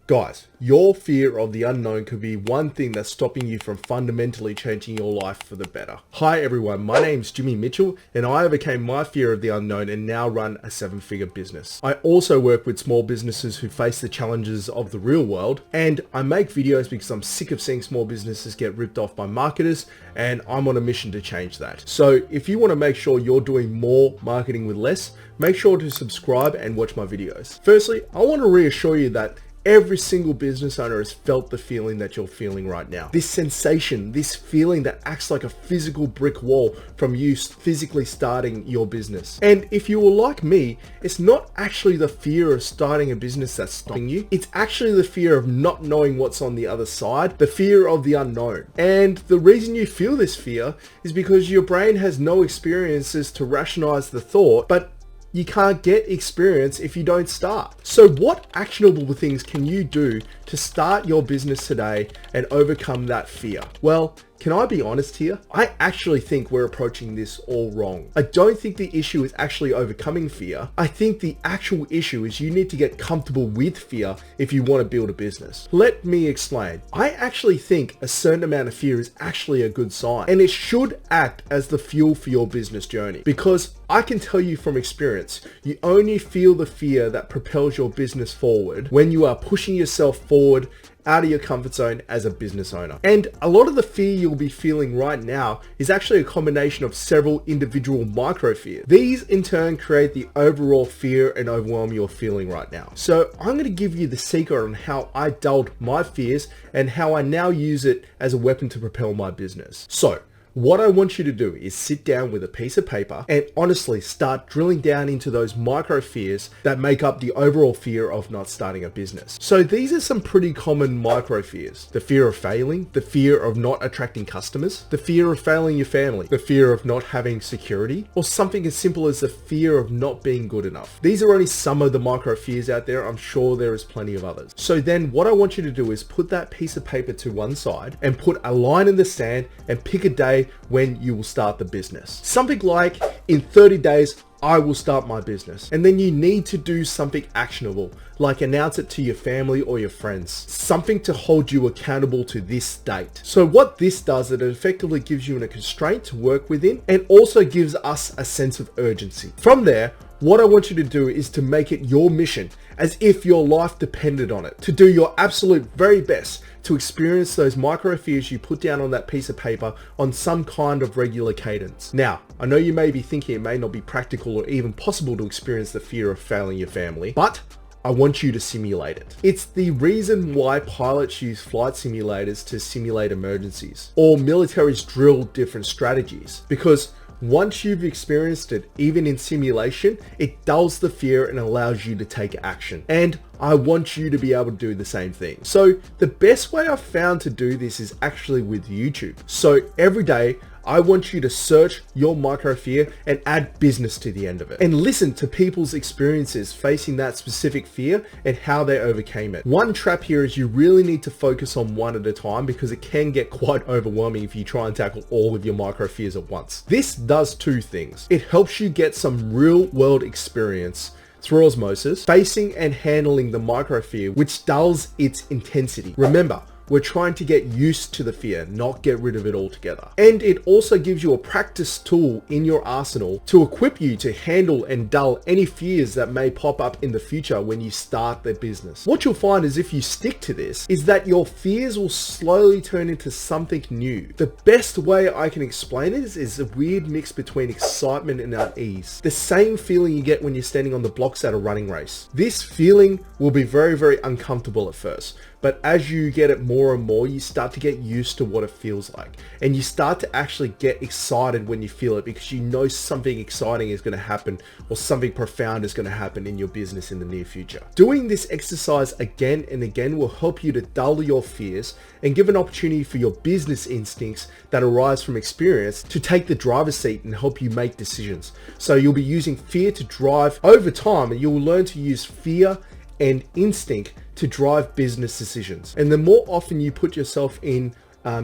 Guys, your fear of the unknown could be one thing that's stopping you from fundamentally changing your life for the better. Hi everyone, my name's Jimmy Mitchell and I overcame my fear of the unknown and now run a 7-figure business. I also work with small businesses who face the challenges of the real world, and I make videos because I'm sick of seeing small businesses get ripped off by marketers, and I'm on a mission to change that. So if you want to make sure you're doing more marketing with less, make sure to subscribe and watch my videos. Firstly, I want to reassure you that every single business owner has felt the feeling that you're feeling right now. This sensation, this feeling that acts like a physical brick wall from you physically starting your business. And if you were like me, it's not actually the fear of starting a business that's stopping you. It's actually the fear of not knowing what's on the other side, the fear of the unknown. And the reason you feel this fear is because your brain has no experiences to rationalize the thought, but you can't get experience if you don't start. So what actionable things can you do to start your business today and overcome that fear? Well, can I be honest here? I actually think we're approaching this all wrong. I don't think the issue is actually overcoming fear. I think the actual issue is you need to get comfortable with fear if you want to build a business. Let me explain. I actually think a certain amount of fear is actually a good sign, and it should act as the fuel for your business journey, because I can tell you from experience, you only feel the fear that propels your business forward when you are pushing yourself forward out of your comfort zone as a business owner. And a lot of the fear you'll be feeling right now is actually a combination of several individual micro fears. These in turn create the overall fear and overwhelm you're feeling right now. So I'm going to give you the secret on how I dulled my fears and how I now use it as a weapon to propel my business. So what I want you to do is sit down with a piece of paper and honestly start drilling down into those micro fears that make up the overall fear of not starting a business. So these are some pretty common micro fears. The fear of failing, the fear of not attracting customers, the fear of failing your family, the fear of not having security, or something as simple as the fear of not being good enough. These are only some of the micro fears out there. I'm sure there is plenty of others. So then what I want you to do is put that piece of paper to one side and put a line in the sand and pick a day when you will start the business. Something like, in 30 days, I will start my business. And then you need to do something actionable, like announce it to your family or your friends. Something to hold you accountable to this date. So what this does, it effectively gives you a constraint to work within and also gives us a sense of urgency. From there, what I want you to do is to make it your mission, as if your life depended on it, to do your absolute very best to experience those micro fears you put down on that piece of paper on some kind of regular cadence. Now, I know you may be thinking it may not be practical or even possible to experience the fear of failing your family, but I want you to simulate it. It's the reason why pilots use flight simulators to simulate emergencies, or militaries drill different strategies, because once you've experienced it, even in simulation, it dulls the fear and allows you to take action. And I want you to be able to do the same thing. So the best way I've found to do this is actually with YouTube. So every day, I want you to search your micro fear and add business to the end of it, and listen to people's experiences facing that specific fear and how they overcame it. One trap here is you really need to focus on one at a time, because it can get quite overwhelming if you try and tackle all of your micro fears at once. This does two things. It helps you get some real world experience through osmosis, facing and handling the micro fear, which dulls its intensity. Remember, we're trying to get used to the fear, not get rid of it altogether. And it also gives you a practice tool in your arsenal to equip you to handle and dull any fears that may pop up in the future when you start the business. What you'll find is if you stick to this, is that your fears will slowly turn into something new. The best way I can explain it is a weird mix between excitement and unease. The same feeling you get when you're standing on the blocks at a running race. This feeling will be very, very uncomfortable at first, but as you get it more and more, you start to get used to what it feels like. And you start to actually get excited when you feel it, because you know something exciting is going to happen, or something profound is going to happen in your business in the near future. Doing this exercise again and again will help you to dull your fears and give an opportunity for your business instincts that arise from experience to take the driver's seat and help you make decisions. So you'll be using fear to drive over time, and you'll learn to use fear and instinct to drive business decisions. And the more often you put yourself in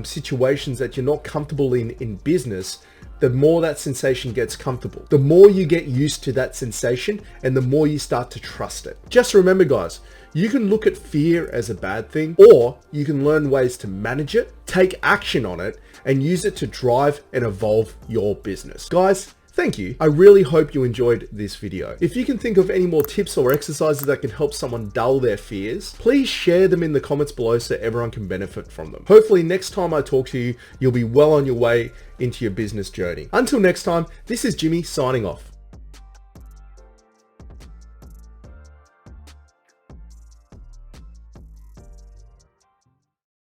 situations that you're not comfortable in business, the more that sensation gets comfortable. The more you get used to that sensation and the more you start to trust it. Just remember guys, You can look at fear as a bad thing, or you can learn ways to manage it, take action on it, and use it to drive and evolve your business. Guys, thank you. I really hope you enjoyed this video. If you can think of any more tips or exercises that can help someone dull their fears, please share them in the comments below so everyone can benefit from them. Hopefully next time I talk to you, you'll be well on your way into your business journey. Until next time, this is Jimmy signing off.